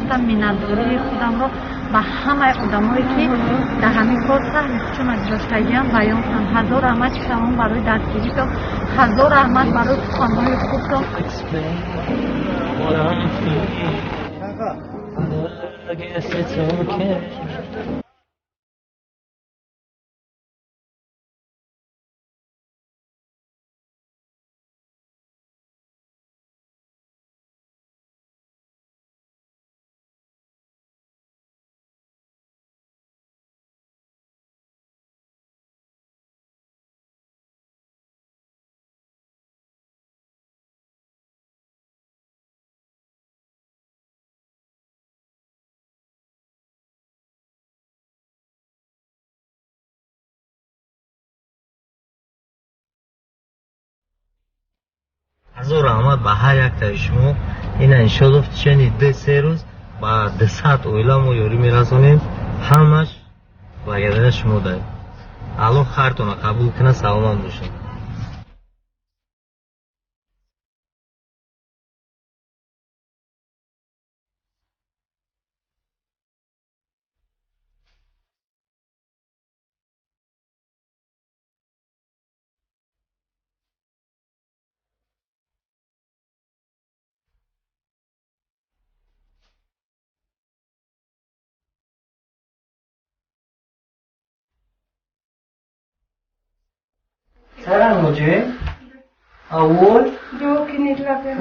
خواستم منتداری خودم رو به همه آدمایی که در همین کار سهم چون گذاشتگیم بیان کنم. هزار رحمت شما برای دستگیریتان، هزار رحمت برای سخنهای خوبتان. هزار رحمت به هر یک تا شما. این انشالله چنین 2-3 روز با 200 اویلا ما یاری میرسونیم. همش با گردن شما داریم. الله خیرتون قبول کنه. سلام باشین. سلام مجھے اول جو कि निकला पे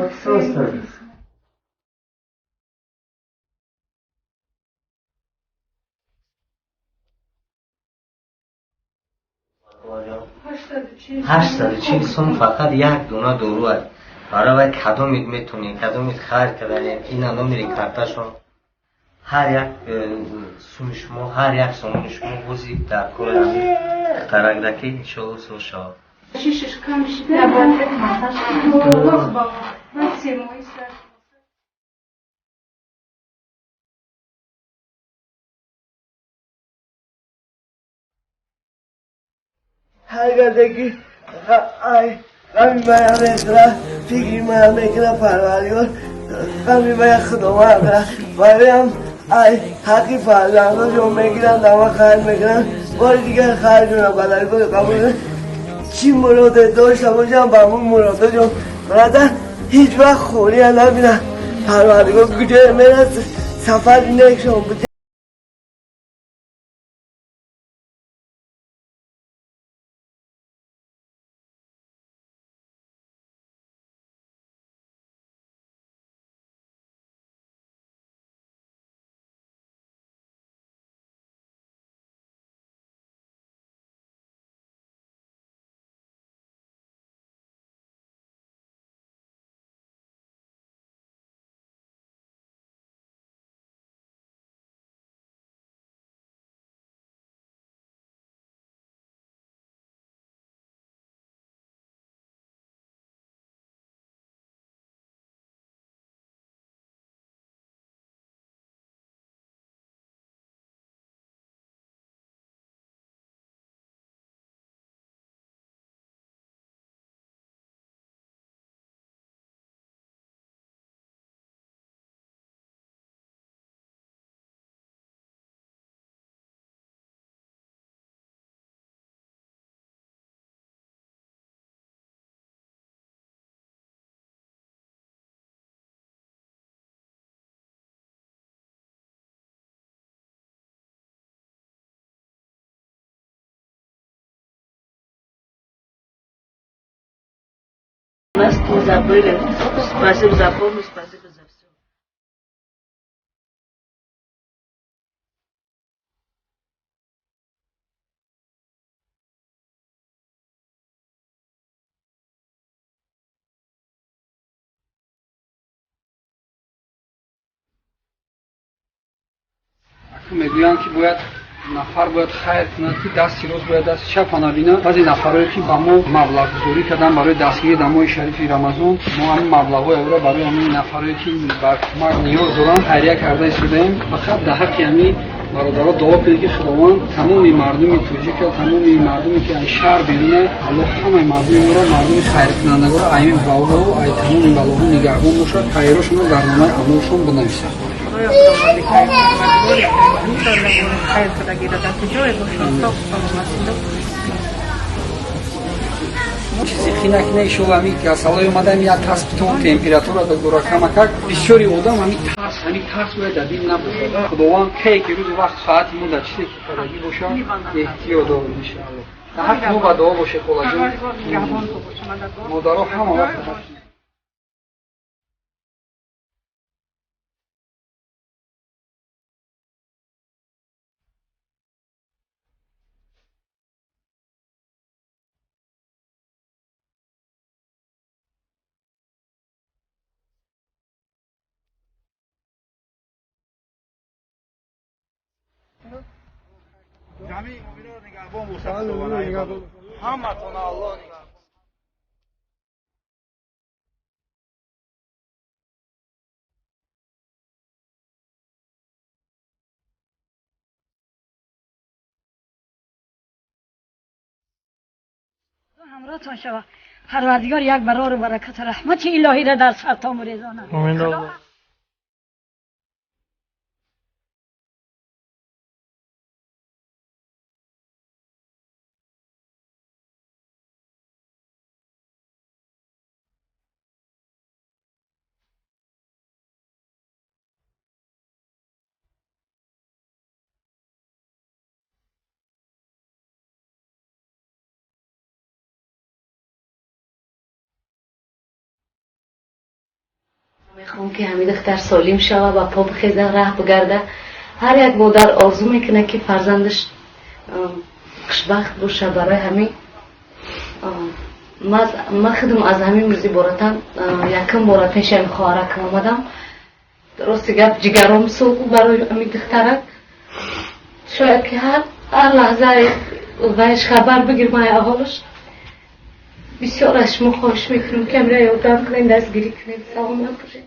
هشت چیل سوم فقط یک دونه دورو است. برای کدومید میتونی کدومید خیر کردنید اینا نمیری کارتاشون. هر یک سوم شما هر یک سوم شما بوزی در کل همین ترکدکی انشالله سو شد. شیشش کم شده نباید مساج با من سیمویی سر هر گردگی غمی باید میکنه فکری باید میکنه پروردگار غمی باید خدا میکنه باید حقی فرزنده جو میگیرن دما خیر میکنن بار دیگر خیر جونه بدل بود قبول چی مراده داشته باشم با همون مراده جو برادر هیچ وقت خوری نبینم پروردگار کجای میرسه سفر نکشم بده. Спасибо за помощь, спасибо за все. میگویند که باید نفر باید خیر کند که دستی راست باید دست چپ نبیند. بعضی نفرایی که با ما مبلغ گذاری کردن برای دستگیری در ماه شریف رمضان ما همین مبلغ‌های او را برای همین نفرایی که بر کمک نیاز دارند خیریه کرده ایستادیم. فقط در حق همین برادرها دعا کنید که خداوند تمام مردم تاجیک تمام مردمی که از شهر بیرونه الله همه مردم را مردم خیر کنندگان را این بلاها و تمام بلاها نگهبان باشد خیرشون را در نامه عملشون بنویسد. خدایا خداوند کریم مدبور کریم انشاءالله خیر خدا گیرد از جای باشد صاف سلامت چیزی خینک نیشول همی کسالای اومدم یک تسبیتون تمپیراتور دا گورا کمکک بسیاری آدم همی ترس باید دادیم نباشه خداوند که روز وقت ساعتی مون در چیزی که خدایی باشه احتیاط دارد انشاءالله در حق نو با دعا باشه خلاجون مادرها همه وقت جمعی رو نگهبان باشد همه تونه الله نگهبان همراهتان شود پروردگار یک برار و برکت رحمت الهی را در سرتان بریزاند. آمین. میخوام که همین دختر سالم شود و پا بخیزه راه بگرده. هر یک مادر آرزو میکنه که فرزندش خوشبخت باشه. برای همین من خودم از همین روز بارتن یکم بار پیش این خواهرک آمدم. درست گپ جگرم سوق برای همین دخترک. شاید که هر لحظه ویش خبر بگیر مای احالش. بسیار از شما خواهش میکنم که امرای یادم کنین دستگیری کنین. سلامت باشین.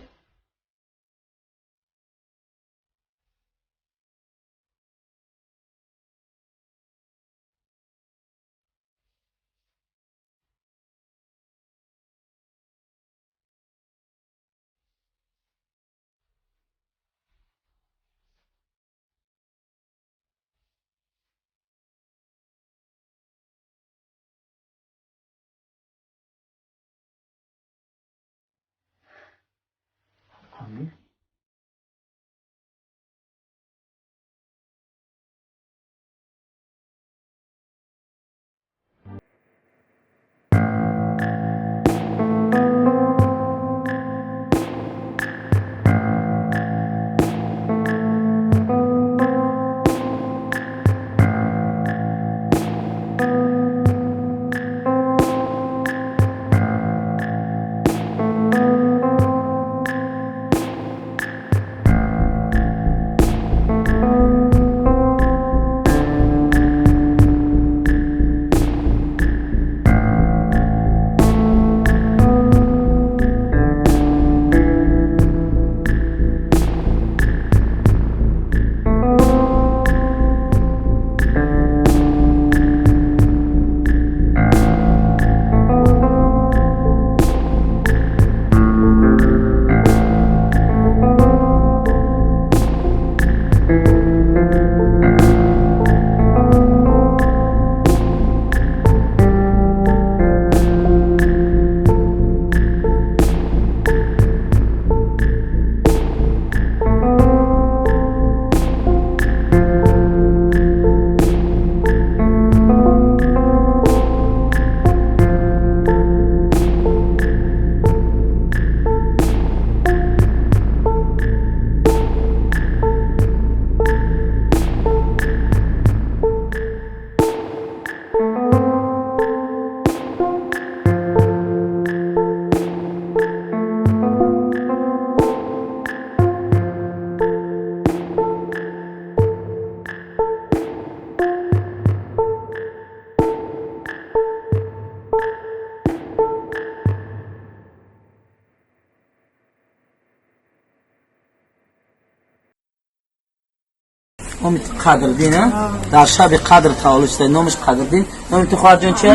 نام قدردین در شب قدر تولد شده نامش قدردین. نام تو خواهر جان چیه؟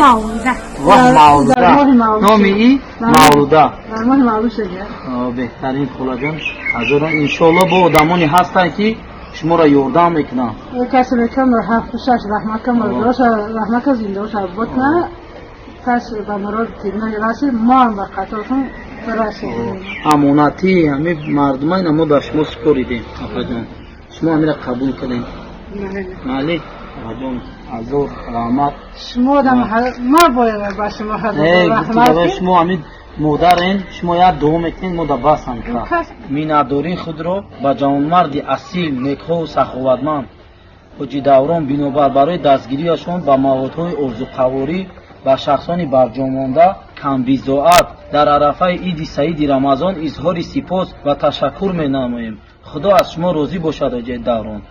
مولوده. نام ای مولوده. در ماه مولود شده. بهترین خلا جان حضوران انشالله با آدمانی هستن که شما را یاردم میکنن. کسی بکن رو 7-6 رحمت کن روش رحمت زنده باشه بطنه پس به مراد تیرنه رسید ما هم به قطارتون برسید. امانتی همه مردمان ما در شما سپاریدیم آقا جان. شما همه را قبول کردین. مالی آقا جان حضور رحمت شما ما باید با شما رحمت شما همه مادرین شما یاد دوم میکنین ما در بس هم کرد میندارین خود را با جوانمردی اصیل نیکخواه و سخاوتمند حاجی دوران بنابر برای دستگیریشان با موادهای ارزوقواری با شخصان برجامانده کمبیزاعت در عرفه عید سعید رمضان اظهار سپاس و تشکر می‌نماییم. خدا از شما راضی باشد حاجی دوران.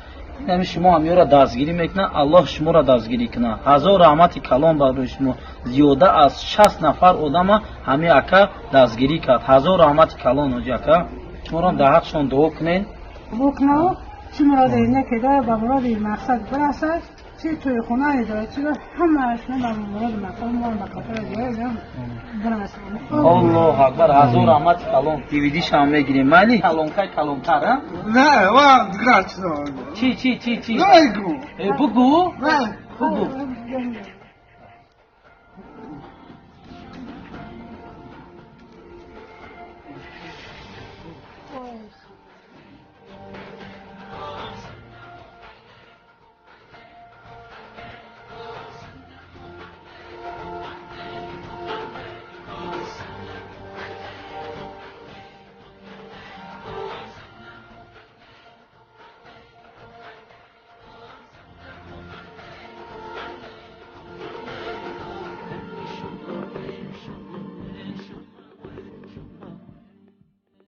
یعنی شما همیو را دستگیری میکنه الله شما را دستگیری کنه. هزار رحمت کلام بر شما زیاده از 60 نفر آدم همه اکا دستگیری کرد. هزار رحمت کلام حاجی اکا شما را در حقشان دعا کنین. بکنه چی مراد اینه که داره با مراد این مقصد برسد چی توی خونه داره چی همه اشنا با مراد مقصد ما با خاطر دیگه برسد. الله اکبر هزار رحمت کلام دیویدیش هم میگیریم. مالی کلام که کلام تر نه وام دیگر چی نه بگو نه بگو